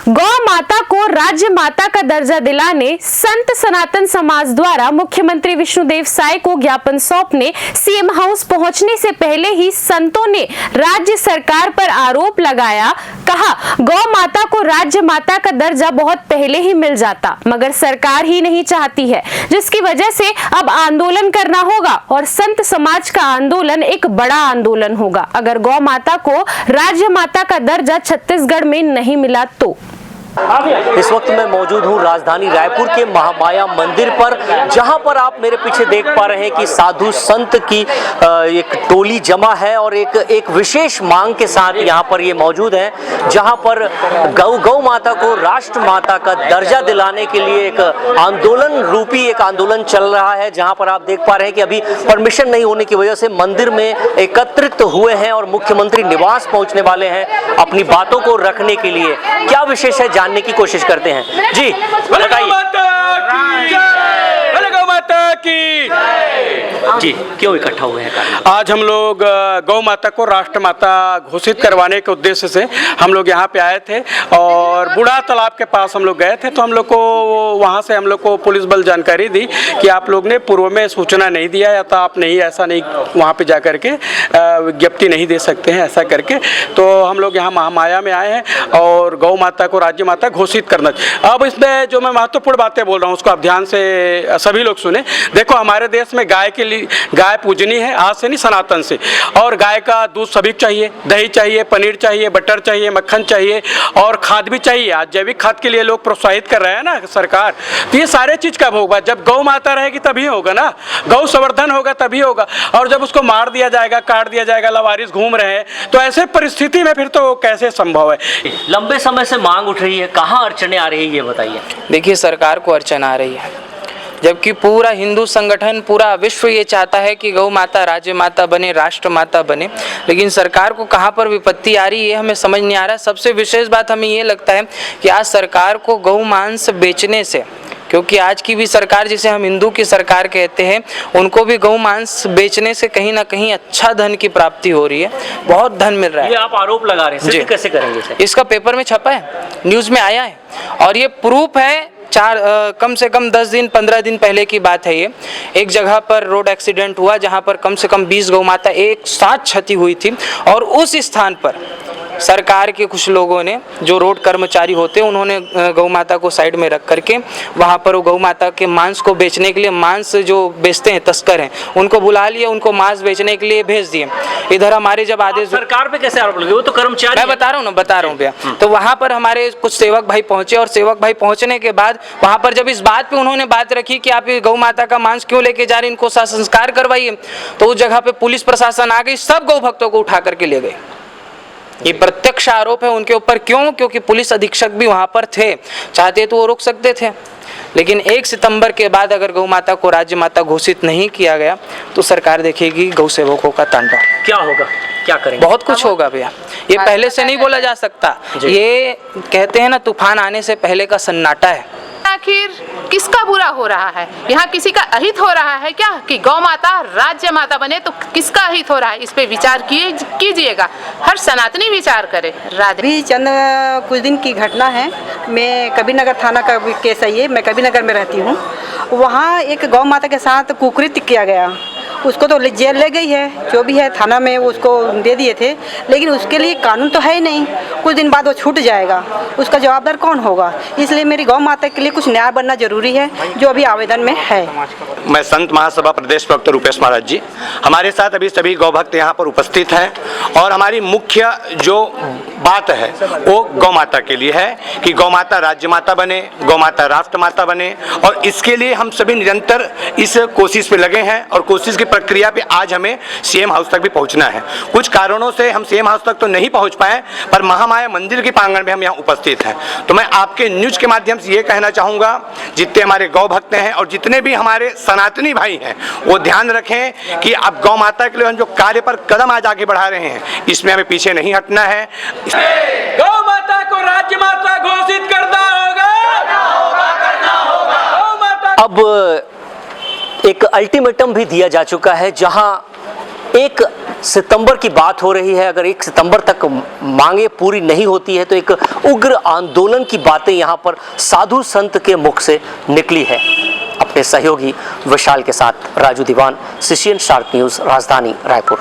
गौ माता को राज्य माता का दर्जा दिलाने संत सनातन समाज द्वारा मुख्यमंत्री विष्णुदेव साय को ज्ञापन सौंपने सीएम हाउस पहुंचने से पहले ही संतों ने राज्य सरकार पर आरोप लगाया। कहा, गौ माता को राज्य माता का दर्जा बहुत पहले ही मिल जाता, मगर सरकार ही नहीं चाहती है, जिसकी वजह से अब आंदोलन करना होगा और संत समाज का आंदोलन एक बड़ा आंदोलन होगा अगर गौ माता को राज्य माता का दर्जा छत्तीसगढ़ में नहीं मिला तो। इस वक्त मैं मौजूद हूँ राजधानी रायपुर के महामाया मंदिर पर, जहां पर आप मेरे पीछे देख पा रहे हैं कि साधु संत की एक टोली जमा है और एक विशेष मांग के साथ यहां पर ये मौजूद है, जहां पर गौ माता को राष्ट्र माता का दर्जा दिलाने के लिए एक आंदोलन रूपी एक आंदोलन चल रहा है। जहां पर आप देख पा रहे हैं कि अभी परमिशन नहीं होने की वजह से मंदिर में एकत्रित हुए हैं और मुख्यमंत्री निवास पहुंचने वाले हैं अपनी बातों को रखने के लिए। क्या विशेष है जानने की कोशिश करते हैं। जी जी, क्यों इकट्ठा हुए हैं? आज हम लोग गौ माता को राष्ट्र माता घोषित करवाने के उद्देश्य से हम लोग यहाँ पे आए थे और बूढ़ा तालाब के पास हम लोग गए थे। तो हम लोग को वहाँ से हम लोग को पुलिस बल जानकारी दी कि आप लोग ने पूर्व में सूचना नहीं दिया या तो आप नहीं ऐसा नहीं वहाँ पे जा करके विज्ञप्ति नहीं दे सकते हैं ऐसा करके। तो हम लोग यहाँ महामाया में आए हैं और गौ माता को राज्य माता घोषित करना। अब इसमें जो मैं महत्वपूर्ण बातें बोल रहा हूँ उसको आप ध्यान से सभी लोग सुने। देखो, हमारे देश में गाय के लिए गाय पूजनीय है, आज से नहीं सनातन से, और गाय का दूध सभी चाहिए, दही चाहिए, पनीर चाहिए, बटर चाहिए, मक्खन चाहिए और खाद भी चाहिए। आज जैविक खाद के लिए लोग प्रोत्साहित कर रहे हैं ना सरकार। तो ये सारे चीज कब होगा? जब गौ माता रहेगी तभी होगा ना, गौ संवर्धन होगा तभी होगा। और जब उसको मार दिया जाएगा, काट दिया जाएगा, लवारिस घूम रहे हैं, तो ऐसे परिस्थिति में फिर तो कैसे संभव है? लंबे समय से मांग उठ रही है, कहाँ अड़चने आ रही है ये बताइए। देखिए, सरकार को अड़चन आ रही है, जबकि पूरा हिंदू संगठन पूरा विश्व ये चाहता है कि गौ माता राज्य माता बने, राष्ट्र माता बने, लेकिन सरकार को कहाँ पर विपत्ति आ रही है हमें समझ नहीं आ रहा। सबसे विशेष बात हमें ये लगता है कि आज सरकार को गौ मांस बेचने से, क्योंकि आज की भी सरकार जिसे हम हिंदू की सरकार कहते हैं, उनको भी गौ मांस बेचने से कहीं ना कहीं अच्छा धन की प्राप्ति हो रही है, बहुत धन मिल रहा है। ये आप आरोप लगा रहे हैं, कैसे करेंगे सर? इसका पेपर में छपा है, न्यूज में आया है और ये प्रूफ है। कम से कम 10 दिन 15 दिन पहले की बात है। ये एक जगह पर रोड एक्सीडेंट हुआ जहां पर कम से कम 20 गौ माता एक साथ क्षति हुई थी और उस स्थान पर सरकार के कुछ लोगों ने, जो रोड कर्मचारी होते हैं, उन्होंने गौ माता को साइड में रख करके वहाँ पर वो गौ माता के मांस को बेचने के लिए, मांस जो बेचते हैं तस्कर हैं, उनको बुला लिए, उनको मांस बेचने के लिए भेज दिए। इधर हमारे जब आदेश, सरकार पे कैसे आरोप लगे? वो तो कर्मचारी, मैं बता रहा हूँ भैया। तो वहाँ पर हमारे कुछ सेवक भाई पहुंचे और सेवक भाई पहुंचने के बाद वहाँ पर जब इस बात पे उन्होंने बात रखी कि आप गौ माता का मांस क्यों लेके जा रहे हैं, इनको संस्कार करवाइए, तो उस जगह पे पुलिस प्रशासन आ गई, सब गौ भक्तों को उठा करके ले गए। ये प्रत्यक्ष आरोप है उनके ऊपर। क्यों? क्योंकि पुलिस अधीक्षक भी वहां पर थे, चाहते तो वो रोक सकते थे। लेकिन 1 सितंबर के बाद अगर गौ माता को राज्य माता घोषित नहीं किया गया तो सरकार देखेगी गौ सेवकों का तांडव। क्या होगा, क्या करेंगे? बहुत कुछ होगा भैया, ये पहले से नहीं बोला जा सकता। ये कहते हैं ना, तूफान आने से पहले का सन्नाटा है। आखिर किसका बुरा हो रहा है? यहाँ किसी का अहित हो रहा है क्या कि गौ माता राज्य माता बने? तो किसका अहित हो रहा है, इस पे विचार कीजिएगा, हर सनातनी विचार करे। राधे। भी चंद कुछ दिन की घटना है। मैं कबीरनगर थाना का केस है ये, मैं कबीरनगर में रहती हूँ। वहाँ एक गौ माता के साथ कुकृत्य किया गया, उसको तो जेल ले गई है, जो भी है थाना में उसको दे दिए थे, लेकिन उसके लिए कानून तो है ही नहीं। कुछ दिन बाद वो छूट जाएगा, उसका जवाबदार कौन होगा? इसलिए मेरी गौ माता के लिए कुछ न्याय बनना जरूरी है, जो अभी आवेदन में है। मैं संत महासभा प्रदेश प्रवक्ता रूपेश महाराज जी, हमारे साथ अभी सभी गौ भक्त यहाँ पर उपस्थित हैं और हमारी मुख्य जो बात है वो गौ माता के लिए है कि गौ माता राज्य माता बने, गौ माता राष्ट्र माता बने, और इसके लिए हम सभी निरंतर इस कोशिश पे लगे हैं और कोशिश की प्रक्रिया पे आज हमें सीएम हाउस तक भी पहुंचना है। कुछ कारणों से हम सीएम हाउस तक तो नहीं पहुंच पाए, पर महामाया मंदिर के प्रांगण में हम यहाँ उपस्थित हैं। तो मैं आपके न्यूज के माध्यम से ये कहना चाहूँगा, जितने हमारे गौ भक्त हैं और जितने भी हमारे सनातनी भाई हैं, वो ध्यान रखें कि अब गौ माता के लिए हम जो कार्य पर कदम आज आगे बढ़ा रहे हैं, इसमें हमें पीछे नहीं हटना है। गौ माता को राज्य माता घोषित करना होगा। अब एक अल्टीमेटम भी दिया जा चुका है, जहां एक सितंबर की बात हो रही है। अगर 1 सितंबर तक मांगे पूरी नहीं होती है तो एक उग्र आंदोलन की बातें यहाँ पर साधु संत के मुख से निकली है। अपने सहयोगी विशाल के साथ राजू दीवान, CCN स्टार न्यूज़, राजधानी रायपुर।